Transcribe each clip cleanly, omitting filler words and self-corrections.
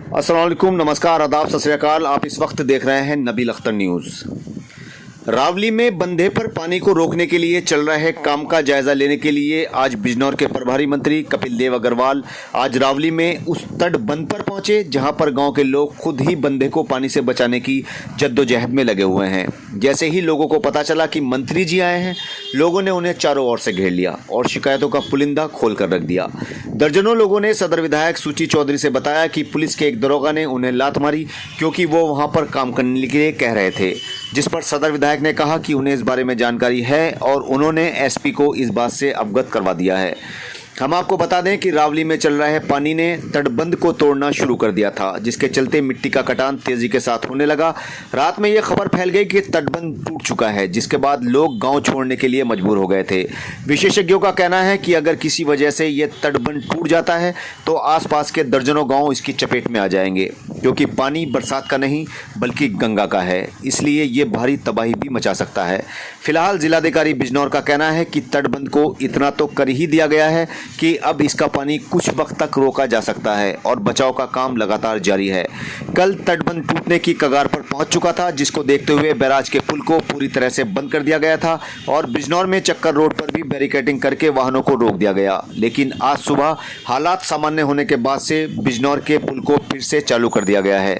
अस्सलाम वालेकुम, नमस्कार, आदाब, सत श्री अकाल। आप इस वक्त देख रहे हैं नबील अख्तर न्यूज़। रावली में बंधे पर पानी को रोकने के लिए चल रहे काम का जायजा लेने के लिए आज बिजनौर के प्रभारी मंत्री कपिल देव अग्रवाल आज रावली में उस तटबंध पर पहुंचे जहां पर गांव के लोग खुद ही बंधे को पानी से बचाने की जद्दोजहद में लगे हुए हैं। जैसे ही लोगों को पता चला कि मंत्री जी आए हैं, लोगों ने उन्हें चारों ओर से घेर लिया और शिकायतों का पुलिंदा खोल कर रख दिया। दर्जनों लोगों ने सदर विधायक सूची चौधरी से बताया कि पुलिस के एक दरोगा ने उन्हें लात मारी क्योंकि वो वहां पर काम करने के लिए कह रहे थे, जिस पर सदर विधायक ने कहा कि उन्हें इस बारे में जानकारी है और उन्होंने एसपी को इस बात से अवगत करवा दिया है। हम आपको बता दें कि रावली में चल रहे पानी ने तटबंध को तोड़ना शुरू कर दिया था, जिसके चलते मिट्टी का कटान तेजी के साथ होने लगा। रात में यह खबर फैल गई कि तटबंध टूट चुका है, जिसके बाद लोग गांव छोड़ने के लिए मजबूर हो गए थे। विशेषज्ञों का कहना है कि अगर किसी वजह से यह तटबंध टूट जाता है तो आसपास के दर्जनों गांव इसकी चपेट में आ जाएंगे, क्योंकि पानी बरसात का नहीं बल्कि गंगा का है, इसलिए ये भारी तबाही भी मचा सकता है। फिलहाल जिलाधिकारी बिजनौर का कहना है कि तटबंध को इतना तो कर ही दिया गया है कि अब इसका पानी कुछ वक्त तक रोका जा सकता है और बचाव का काम लगातार जारी है। कल तटबंध टूटने की कगार पर पहुंच चुका था, जिसको देखते हुए बैराज के पुल को पूरी तरह से बंद कर दिया गया था और बिजनौर में चक्कर रोड पर भी बैरिकेडिंग करके वाहनों को रोक दिया गया। लेकिन आज सुबह हालात सामान्य होने के बाद से बिजनौर के पुल को फिर से चालू कर दिया गया है।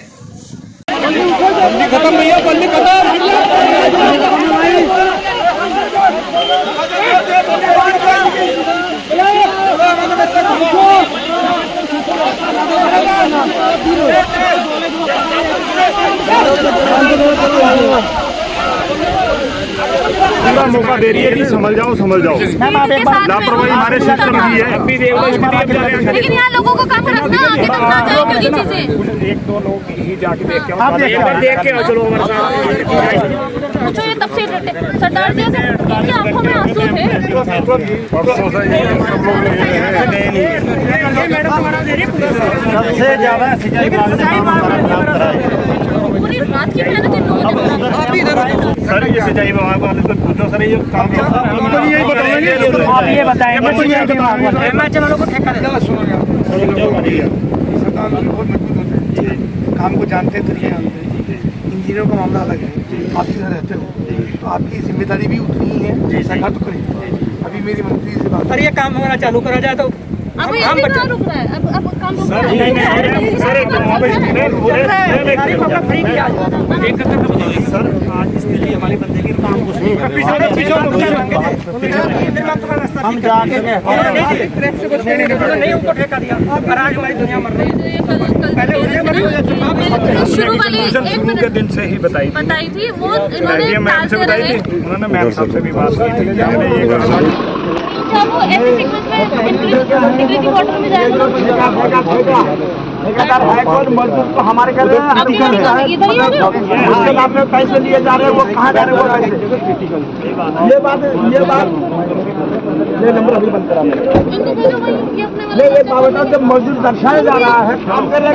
पूरा मौका दे रही है कि समझ जाओ लापरवाही हमारे क्षेत्र में भी है। लेकिन यहाँ लोगों को काम रखना आगे तक ना जाए कभी चीजें। एक दो लोग ही जाके देख के चलो पूछो ये तब से सरदार जी इनकी आंखों में आंसू सबसे ज्यादा पूरी रात की मेहनत इन लोगों ने सर ये सिंचाई विभाग वाले से पूछो सर, ये काम यही बताएंगे। आप ये बताएं वालों को ठेका काम को जानते तो नहीं जानते। इंजीनियरों का मामला अलग है, आप किधर रहते हो तो आपकी जिम्मेदारी भी उतनी ही है, सरकार तो करेगी। अभी मेरी मंत्री से बात, सर ये काम हमारा चालू करा जाए तो अब ये भी कहाँ रुक रहा है? अब काम रुक रहा है। सर आज स्थिति हमारे बंदे की काम कुछ नहीं कर हम जाके नहीं उनको ठेका दिया और आज हमारी दुनिया मर रही है। शुरू वाली शुरू के दिन से ही बताई थी वो इन्होंने टालते रहे। उन्होंने मैम साहब से भी बात की थी। वो ऐसे सीक्वेंस में इंटीग्रिटी वाटर में जाएगा मजदूर को हमारे घर पैसे लिए जा रहे हैं, वो कहाँ जा रहे हैं? ये बात ये नंबर अभी बंद करा ये बाबा जब मजदूर दर्शाया जा रहा है काम कर रहे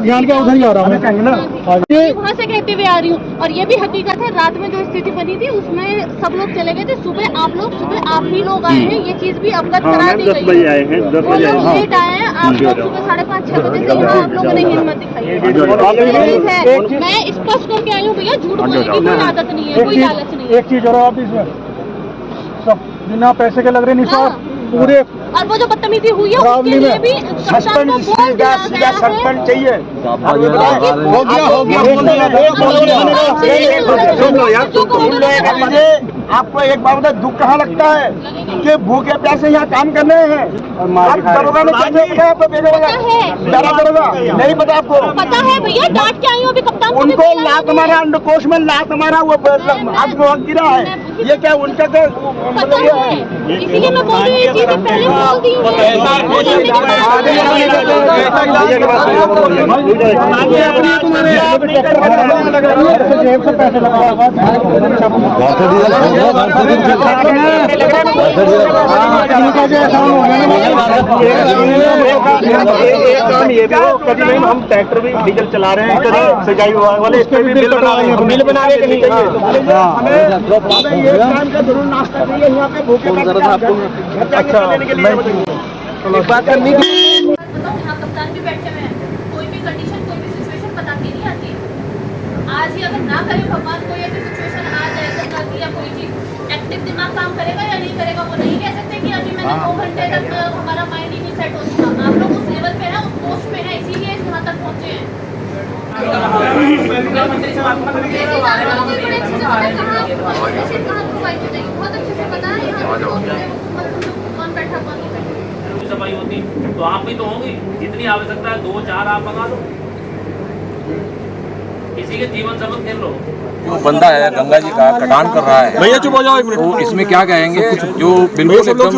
ध्यान क्या उधर ही आ रहा है कहेंगे ना। वहाँ से कहते हुए आ रही हूँ और ये भी हकीकत है, रात में जो स्थिति बनी थी उसमें सब लोग चले गए थे। सुबह आप ही लोग आए हैं, ये चीज भी अवगत करा दी गई है। वो लोग लेट आए हैं, आप लोग सुबह 5:30-6 बजे से यहाँ आप लोगों ने हिम्मत दिखाई है। मैं स्पष्ट करके आई हूँ भैया, झूठ बोलने की कोई आदत नहीं है, कोई लालच नहीं है। एक चीज और आप इसमें सब बिना पैसे के लग रहे नहीं सर पूरे। और वो जो बदतमीजी हुई है उसके लिए भी सस्पेंड चाहिए। आपको एक बात बता, दुख कहाँ लगता है कि भूखे प्यासे यहाँ काम करने हैं। आप दरोगा में नहीं पता आपको? पता है भैया, डांट के आई हूँ अभी कप्तान को। उनको लात मारा, अंडकोश में लात मारा, वो आपको गिरा है। ये क्या उनका पता है, इसीलिए मैं बोल रही हूँ ये चीजें पहले बोल दी हम ट्रैक्टर भी डीजल चला रहे हैं, सिंचाई विभाग वाले इस पे भी बिल बना रहे हैं, बिल बनाने के लिए जरूर नाश्ता चाहिए यहाँ पे भूखे। अच्छा बात करनी की बताओ, यहाँ कप्तान भी बैठे हुए हैं, कोई भी कंडीशन कोई भी सिचुएशन पता के नहीं आती। आज ही अगर ना करे भगवान, कोई ऐसी सिचुएशन आ जाए गंगा की या कोई चीज, एक्टिव दिमाग काम करेगा या नहीं करेगा, वो नहीं कह सकते कि अभी मैंने 2 घंटे तक हमारा माइंड ही नहीं सेट हो चुका। आप लोग उस लेवल पे है, उस पोस्ट पे है, इसीलिए यहाँ तक पहुँचे हैं। बहुत अच्छे से पता है कौन बैठा कौन नहीं बैठा। सफाई होती तो आप भी तो होंगी, जितनी आवश्यकता है 2-4 आप मंगा लो, किसी के जीवन शपथ खेल लो। जो बंदा है गंगा जी का कटान कर रहा है, भैया चुप हो जाओ 1 मिनट, तो इसमें क्या कहेंगे? जो बिल्कुल एकदम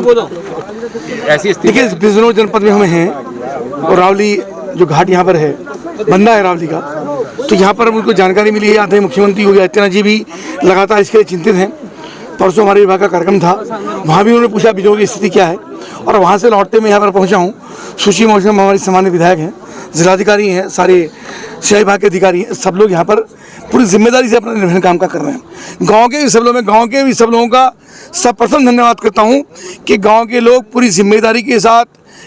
ऐसी स्थिति। देखिए, बिजनौर जनपद में हम हैं और रावली जो घाट यहाँ पर है, बंदा है रावली का, तो यहाँ पर उनको जानकारी मिली है। आदरणीय मुख्यमंत्री योगी आदित्यनाथ जी भी लगातार इसके लिए चिंतित हैं। परसों हमारे विभाग का कार्यक्रम था, वहाँ भी उन्होंने पूछा बिजनौर की स्थिति क्या है, और वहाँ से लौटते मैं यहाँ पर पहुँचा हूँ। सुश्री मौसम हमारी सामान्य विधायक हैं, जिलाधिकारी हैं, सारे सिंचाई विभाग के अधिकारी हैं, सब लोग यहाँ पर पूरी जिम्मेदारी से अपना निर्वहन काम का कर रहे हैं। गांव के भी सब लोगों का सर्वप्रथम धन्यवाद करता हूँ कि गांव के लोग पूरी जिम्मेदारी के साथ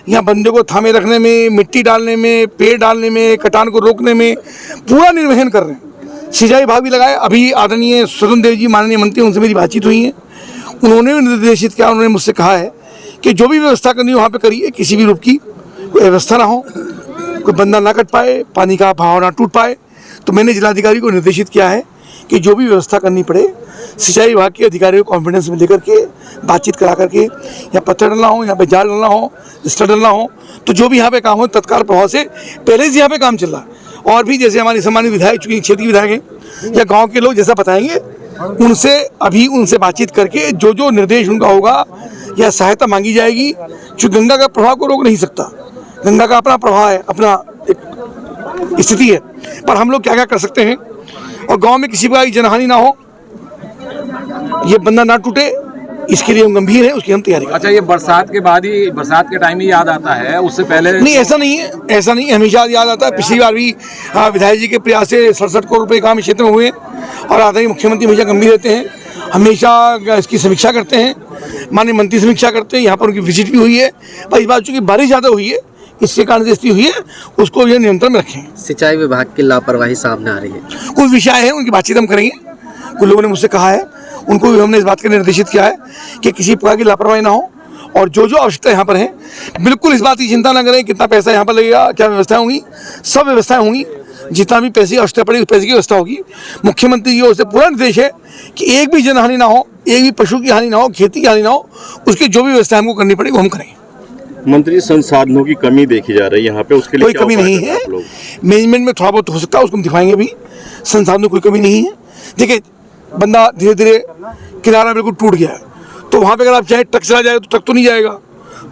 यहाँ बंदे को थामे रखने में, मिट्टी डालने में, पेड़ डालने में, कटान को रोकने में पूरा निर्वहन कर रहे हैं। सिंचाई विभाग भी लगाए। अभी आदरणीय स्वतंत्र देव जी माननीय मंत्री, उनसे मेरी बातचीत हुई है, उन्होंने भी निर्देशित किया, उन्होंने मुझसे कहा है कि जो भी व्यवस्था करनी है वहाँ पे करिए, किसी भी रूप की कोई व्यवस्था ना हो, कोई बंदा ना कट पाए, पानी का बहाव ना टूट पाए। तो मैंने जिलाधिकारी को निर्देशित किया है कि जो भी व्यवस्था करनी पड़े, सिंचाई विभाग के अधिकारियों को कॉन्फिडेंस में लेकर के बातचीत करा करके, या पत्थर डालना हो, यहाँ पे जाल डालना हो, स्टर डालना हो, तो जो भी यहाँ पे काम हो तत्काल प्रभाव से पहले से यहाँ पे काम चल रहा है। और भी जैसे हमारे सम्मानित विधायक, चूँकि क्षेत्रीय विधायक हैं या गाँव के लोग जैसा बताएंगे, उनसे बातचीत करके जो जो निर्देश उनका होगा या सहायता मांगी जाएगी। जो गंगा का प्रभाव को रोक नहीं सकता, गंगा का अपना प्रभाव है, अपना एक स्थिति है, पर हम लोग क्या क्या कर सकते हैं और गांव में किसी प्रकार की जनहानि ना हो, ये बंदा ना टूटे, इसके लिए हम गंभीर है, उसकी हम तैयारी करें। अच्छा, ये बरसात के बाद ही, बरसात के टाइम ही याद आता है, उससे पहले नहीं? ऐसा नहीं है, हमेशा याद आता है। पिछली बार भी विधायक जी के प्रयास से 67 करोड़ रुपये काम इस क्षेत्र में हुए, और आदरणीय मुख्यमंत्री हमेशा गंभीर रहते हैं, हमेशा इसकी समीक्षा करते हैं, माननीय मंत्री समीक्षा करते हैं। यहाँ पर उनकी विजिट भी हुई है। पर इस बार चूँकि बारिश ज़्यादा हुई है, इसके कारण जो स्थिति हुई है उसको ये नियंत्रण में रखें। सिंचाई विभाग की लापरवाही सामने आ रही है, कुछ विषय है, उनकी बातचीत हम करेंगे। कुछ लोगों ने मुझसे कहा है, उनको भी हमने इस बात का निर्देशित किया है कि किसी प्रकार की लापरवाही ना हो, और जो जो आवश्यकता यहाँ पर है, बिल्कुल इस बात की चिंता ना करें कितना पैसा यहाँ पर लगेगा, क्या व्यवस्थाएं होंगी, सब व्यवस्थाएं होंगी। जितना भी पैसे की आवश्यकता पड़ेगी उस पैसे की व्यवस्था होगी। मुख्यमंत्री जी ओर से पूरा निर्देश है कि एक भी जनहानि ना हो, एक भी पशु की हानि ना हो, खेती की हानि ना हो, उसकी जो भी व्यवस्था हमको करनी पड़ेगी वो हम करेंगे। मंत्री, संसाधनों की कमी देखी जा रही है यहाँ पे, उसके लिए कोई कमी नहीं है। मैनेजमेंट में थोड़ा बहुत हो सकता है, उसको हम दिखाएंगे भी। संसाधनों की कोई कमी नहीं है। देखिए, बंदा धीरे धीरे किनारा बिल्कुल टूट गया है, तो वहाँ पे अगर आप चाहे ट्रक चला जाए तो ट्रक तो नहीं जाएगा,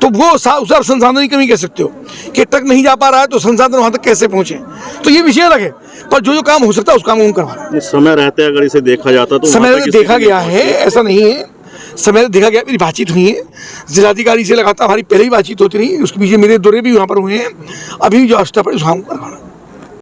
तो वो उस आप संसाधन की कमी कह सकते हो कि ट्रक नहीं जा पा रहा है तो संसाधन वहाँ तक कैसे पहुँचे, तो ये विषय अलग है। पर जो जो काम हो सकता है उस काम को हम करवा रहे हैं। समय रहते अगर इसे देखा जाता तो समय देखा गया है, ऐसा नहीं है, समय देखा गया। मेरी बातचीत हुई है जिलाधिकारी से, लगातार हमारी पहले ही बातचीत होती रही, उसके पीछे मेरे दौरे भी यहाँ पर हुए हैं। अभी जो आवश्यकता पड़े उस काम को करवाना।